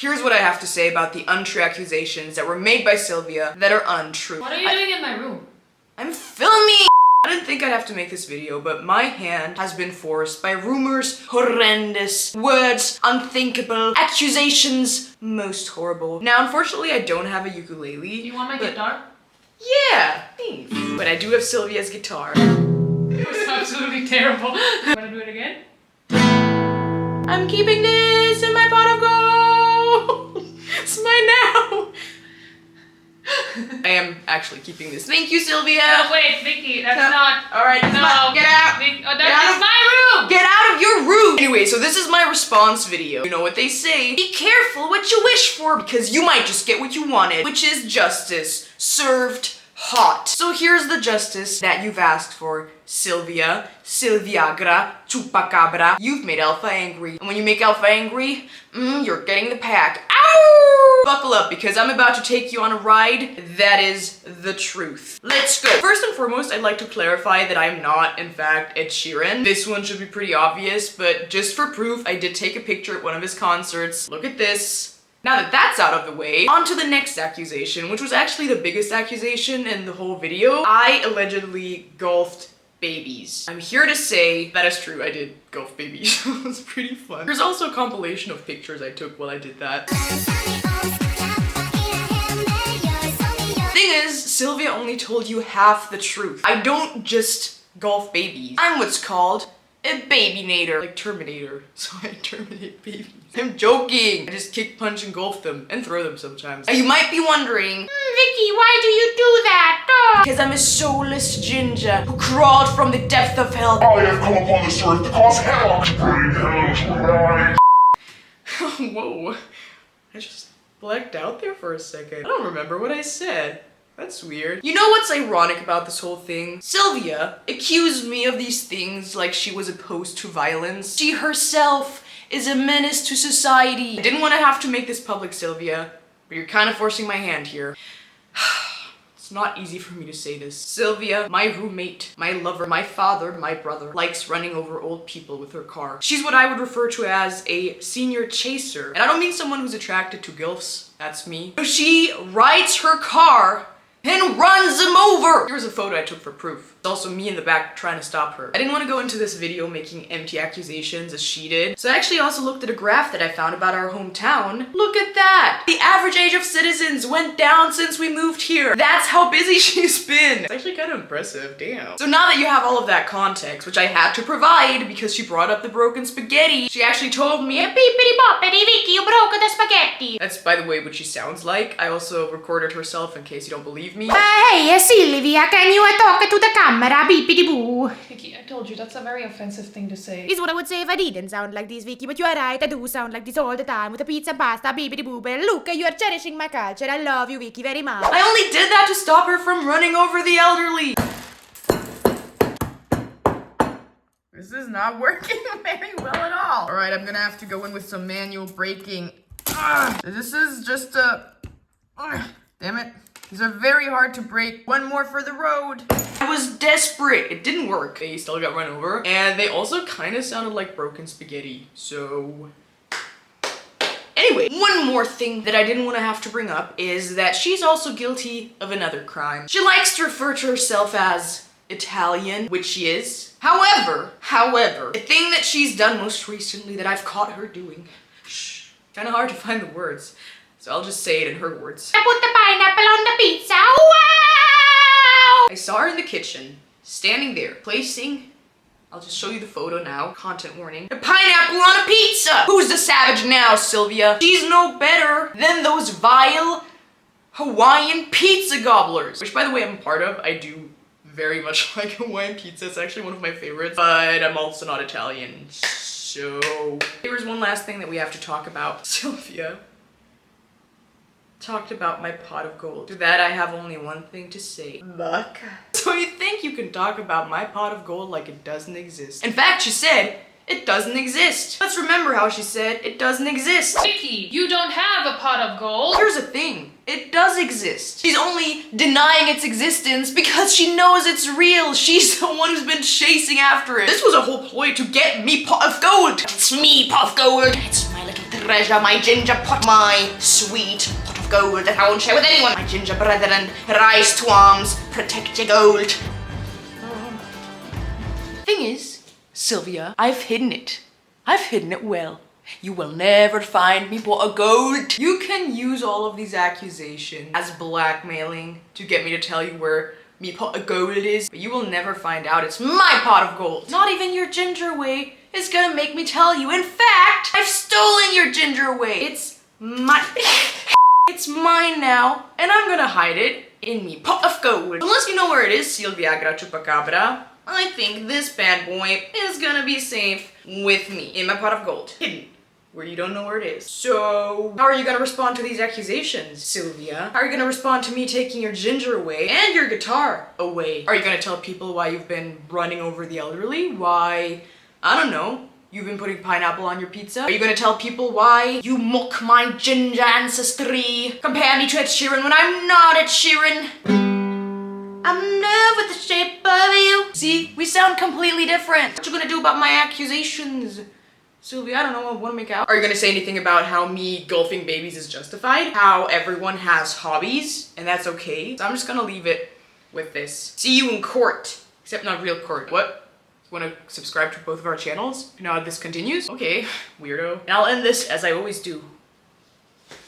Here's what I have to say about the untrue accusations that were made by Silvia that are untrue. What are you doing in my room? I'm filming! I didn't think I'd have to make this video, but my hand has been forced by rumors, horrendous, words, unthinkable, accusations, most horrible. Now, unfortunately, I don't have a ukulele. Do you want my guitar? Yeah, thanks. But I do have Silvia's guitar. It was absolutely terrible. Wanna do it again? I'm keeping this in my pot of gold. It's mine now. I am actually keeping this. Thank you, Silvia. No, wait, Vicky, that's not. All right, no. Get out. That is my room. Get out of your room. Anyway, so this is my response video. You know what they say? Be careful what you wish for because you might just get what you wanted, which is justice served hot. So here's the justice that you've asked for, Silvia, Silviagra, Chupacabra. You've made Alpha angry. And when you make Alpha angry, you're getting the pack. Ow! Buckle up because I'm about to take you on a ride that is the truth. Let's go. First and foremost, I'd like to clarify that I'm not, in fact, Ed Sheeran. This one should be pretty obvious, but just for proof, I did take a picture at one of his concerts. Look at this. Now that that's out of the way, on to the next accusation, which was actually the biggest accusation in the whole video. I allegedly golfed babies. I'm here to say that is true, I did golf babies. It was pretty fun. There's also a compilation of pictures I took while I did that. Thing is, Silvia only told you half the truth. I don't just golf babies. I'm what's called a baby-nator. Like Terminator. So I terminate babies. I'm joking. I just kick, punch, and golf them. And throw them sometimes. And you might be wondering, Vicky, why do you do that? Because I'm a soulless ginger who crawled from the depth of hell. I have come upon this earth to cause hell. To bring hell to light. Whoa. I just blacked out there for a second. I don't remember what I said. That's weird. You know what's ironic about this whole thing? Silvia accused me of these things like she was opposed to violence. She herself is a menace to society. I didn't want to have to make this public, Silvia, but you're kind of forcing my hand here. It's not easy for me to say this. Silvia, my roommate, my lover, my father, my brother, likes running over old people with her car. She's what I would refer to as a senior chaser. And I don't mean someone who's attracted to gilfs. That's me. So she rides her car and runs him over! Here's a photo I took for proof. It's also me in the back trying to stop her. I didn't want to go into this video making empty accusations as she did, so I actually also looked at a graph that I found about our hometown. Look at that! The average age of citizens went down since we moved here. That's how busy she's been. It's actually kind of impressive, damn. So now that you have all of that context, which I had to provide because she brought up the broken spaghetti, she actually told me, "Beepity boppity, Vicky, you broke the spaghetti." That's, by the way, what she sounds like. I also recorded herself in case you don't believe me. Hey, Silvia, can you talk to the camera, beepity boo? Vicky, I told you, that's a very offensive thing to say. Is what I would say if I didn't sound like this, Vicky, but you are right, I do sound like this all the time with the pizza and pasta, beepity boo. But look, you are cherishing my culture. I love you, Vicky, very much. I only did that to stop her from running over the elderly. This is not working very well at all. All right, I'm gonna have to go in with some manual braking. This is just a... damn it. These are very hard to break. One more for the road. I was desperate. It didn't work. They still got run over. And they also kind of sounded like broken spaghetti. So... anyway, one more thing that I didn't want to have to bring up is that she's also guilty of another crime. She likes to refer to herself as Italian, which she is. However, the thing that she's done most recently that I've caught her doing, kind of hard to find the words, so I'll just say it in her words. I put the pineapple on the pizza. Wow! I saw her in the kitchen, standing there, placing, I'll just show you the photo now, content warning, a pineapple on a pizza! Who's the savage now, Silvia? She's no better than those vile Hawaiian pizza gobblers, which, by the way, I'm part of. I do very much like Hawaiian pizza. It's actually one of my favorites, but I'm also not Italian, so... Here's one last thing that we have to talk about. Silvia talked about my pot of gold. To that, I have only one thing to say. Luck. So you think you can talk about my pot of gold like it doesn't exist. In fact, she said, it doesn't exist. Let's remember how she said, it doesn't exist. Vicky, you don't have a pot of gold. Here's the thing. It does exist. She's only denying its existence because she knows it's real. She's the one who's been chasing after it. This was a whole ploy to get me pot of gold. It's me, pot of gold. It's my little treasure, my ginger pot, my sweet pot of gold that I won't share with anyone. My ginger brethren, rise to arms, protect your gold. Thing is, Silvia, I've hidden it. I've hidden it well. You will never find me pot of gold. You can use all of these accusations as blackmailing to get me to tell you where me pot of gold is, but you will never find out it's my pot of gold. Not even your ginger way is gonna make me tell you. In fact, I've stolen your ginger way. It's my it's mine now, and I'm gonna hide it in me pot of gold. Unless you know where it is, Silvia Chupacabra, I think this bad boy is gonna be safe with me in my pot of gold. Hidden where you don't know where it is. So, how are you gonna respond to these accusations, Silvia? How are you gonna respond to me taking your ginger away and your guitar away? Are you gonna tell people why you've been running over the elderly? Why, I don't know, you've been putting pineapple on your pizza? Are you gonna tell people why you mock my ginger ancestry? Compare me to Ed Sheeran when I'm not Ed Sheeran? I'm in love with the shape of you. See, we sound completely different. What you gonna do about my accusations? Sylvia, I don't know, I wanna make out. Are you gonna say anything about how me gulfing babies is justified? How everyone has hobbies, and that's okay? So I'm just gonna leave it with this. See you in court. Except not real court. What? Wanna subscribe to both of our channels? Now this continues? Okay, weirdo. And I'll end this as I always do.